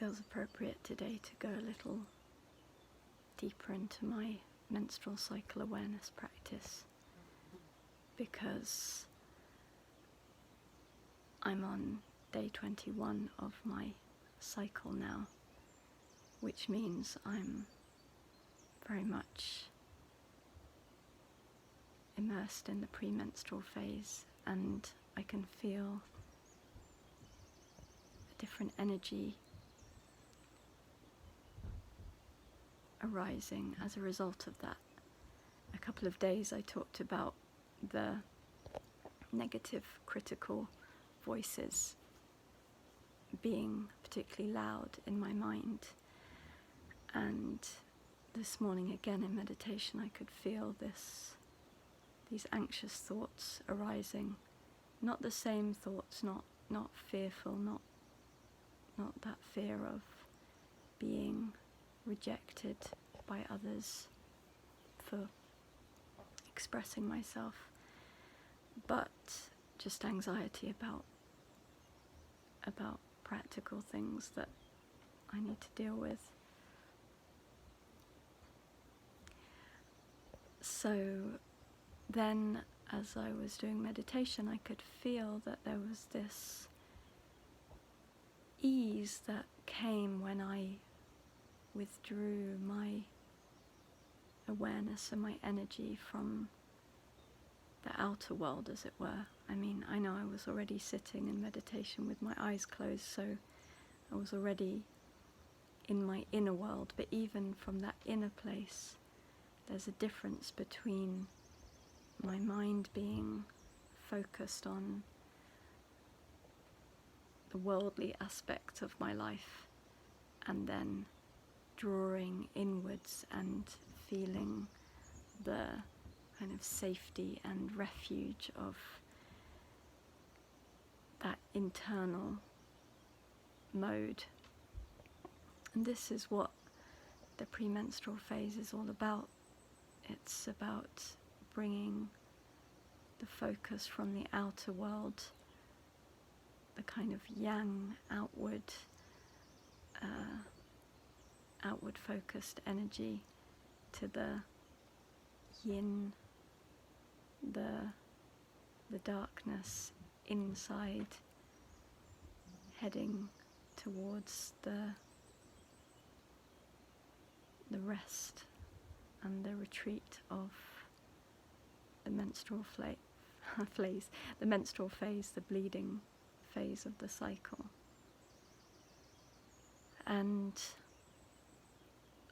feels appropriate today to go a little deeper into my menstrual cycle awareness practice, because I'm on day 21 of my cycle now, which means I'm very much immersed in the premenstrual phase, and I can feel a different energy arising as a result of that. A couple of days I talked about the negative, critical voices being particularly loud in my mind, and this morning again in meditation I could feel these anxious thoughts arising. Not the same thoughts, not fearful, not that fear of being rejected by others for expressing myself, but just anxiety about practical things that I need to deal with. So then, as I was doing meditation, I could feel that there was this ease that came when I withdrew my awareness and my energy from the outer world, as it were. I mean, I know I was already sitting in meditation with my eyes closed, so I was already in my inner world, but even from that inner place, there's a difference between my mind being focused on the worldly aspect of my life and then drawing inwards and feeling the kind of safety and refuge of that internal mode. And this is what the premenstrual phase is all about. It's about bringing the focus from the outer world, the kind of yang, outward focused energy, to the yin, the darkness inside, heading towards the rest and the retreat of the menstrual the menstrual phase, the bleeding phase of the cycle. And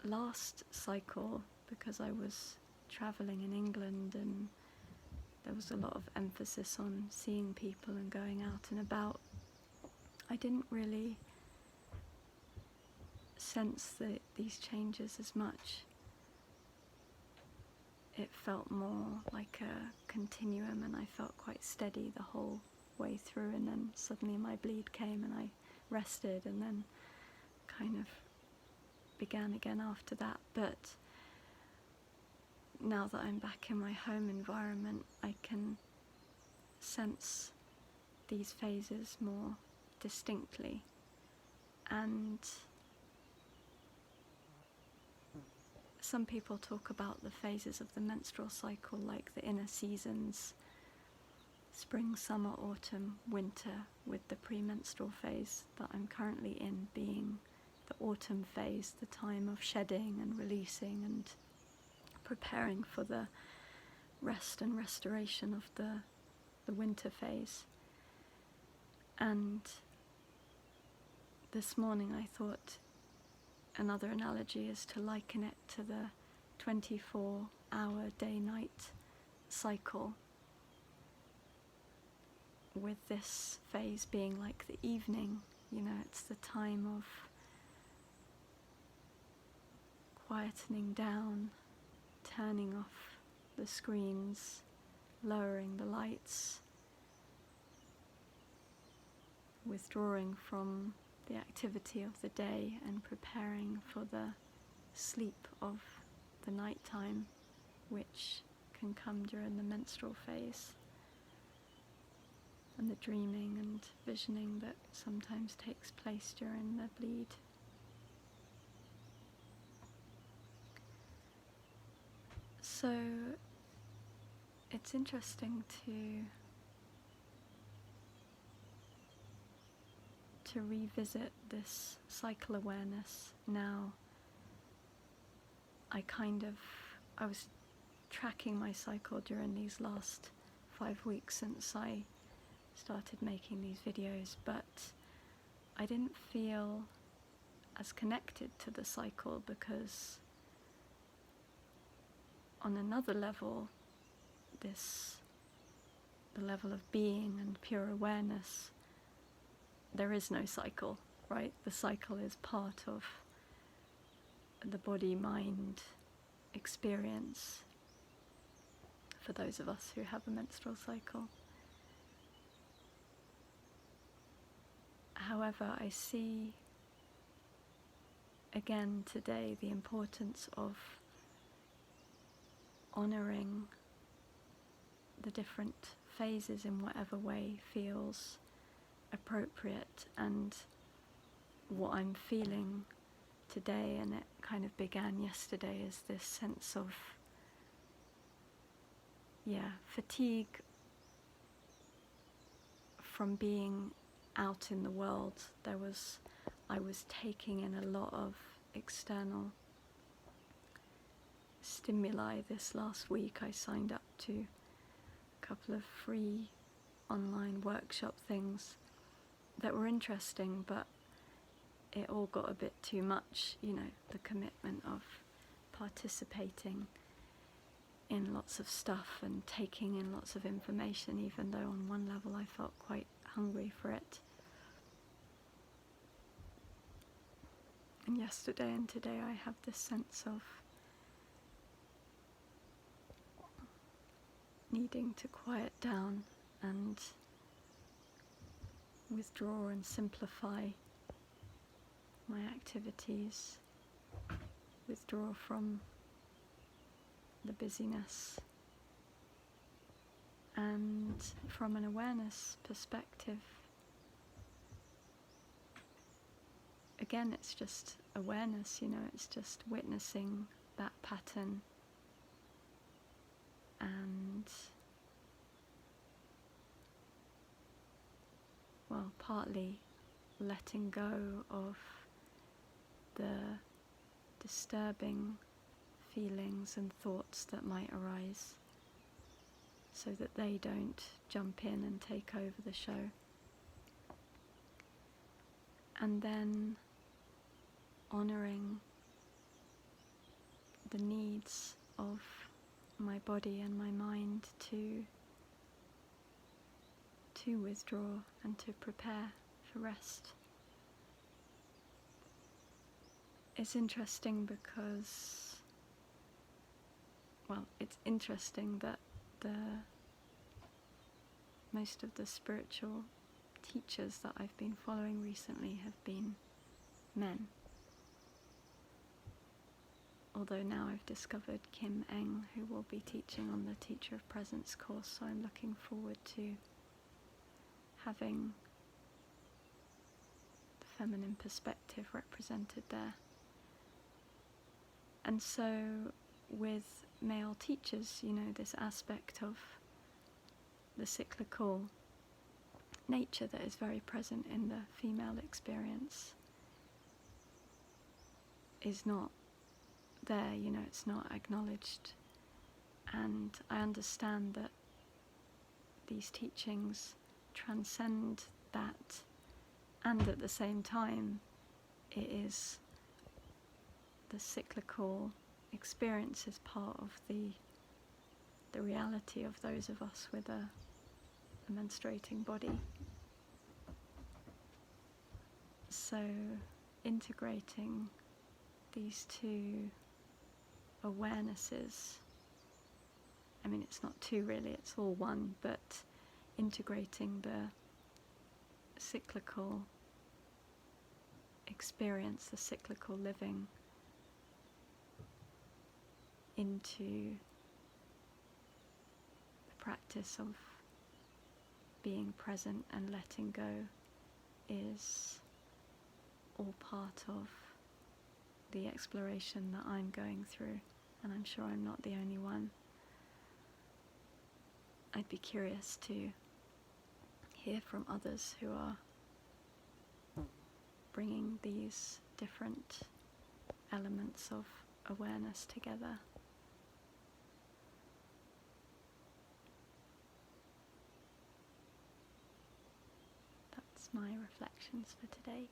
last cycle, because I was travelling in England and there was a lot of emphasis on seeing people and going out and about, I didn't really sense these changes as much. It felt more like a continuum, and I felt quite steady the whole way through, and then suddenly my bleed came and I rested and then kind of began again after that. But now that I'm back in my home environment, I can sense these phases more distinctly. And some people talk about the phases of the menstrual cycle like the inner seasons: spring, summer, autumn, winter, with the premenstrual phase that I'm currently in being the autumn phase, the time of shedding and releasing and preparing for the rest and restoration of the winter phase. And this morning I thought another analogy is to liken it to the 24-hour day-night cycle, with this phase being like the evening. You know, it's the time of quietening down, turning off the screens, lowering the lights, withdrawing from the activity of the day and preparing for the sleep of the night time, which can come during the menstrual phase, and the dreaming and visioning that sometimes takes place during the bleed So it's interesting to revisit this cycle awareness now. I was tracking my cycle during these last 5 weeks since I started making these videos, but I didn't feel as connected to the cycle because on another level, the level of being and pure awareness, there is no cycle, right? The cycle is part of the body-mind experience for those of us who have a menstrual cycle. However, I see again today the importance of honouring the different phases in whatever way feels appropriate, and what I'm feeling today, and it kind of began yesterday, is this sense of fatigue from being out in the world. I was taking in a lot of external stimuli this last week. I signed up to a couple of free online workshop things that were interesting, but it all got a bit too much, the commitment of participating in lots of stuff and taking in lots of information, even though on one level I felt quite hungry for it. And yesterday and today I have this sense of needing to quiet down and withdraw and simplify my activities, withdraw from the busyness, and from an awareness perspective, again, it's just awareness, it's just witnessing that pattern and, partly letting go of the disturbing feelings and thoughts that might arise, so that they don't jump in and take over the show. And then honouring the needs of my body and my mind to withdraw and to prepare for rest. It's interesting because, it's interesting that most of the spiritual teachers that I've been following recently have been men. Although now I've discovered Kim Eng, who will be teaching on the Teacher of Presence course, so I'm looking forward to having the feminine perspective represented there. And so with male teachers, this aspect of the cyclical nature that is very present in the female experience is not there, it's not acknowledged. And I understand that these teachings transcend that, and at the same time it is the cyclical experience is part of the reality of those of us with a menstruating body. So integrating these two awarenesses, it's not two really, it's all one, but integrating the cyclical experience, the cyclical living, into the practice of being present and letting go is all part of the exploration that I'm going through and I'm sure I'm not the only one. I'd be curious to hear from others who are bringing these different elements of awareness together. That's my reflections for today.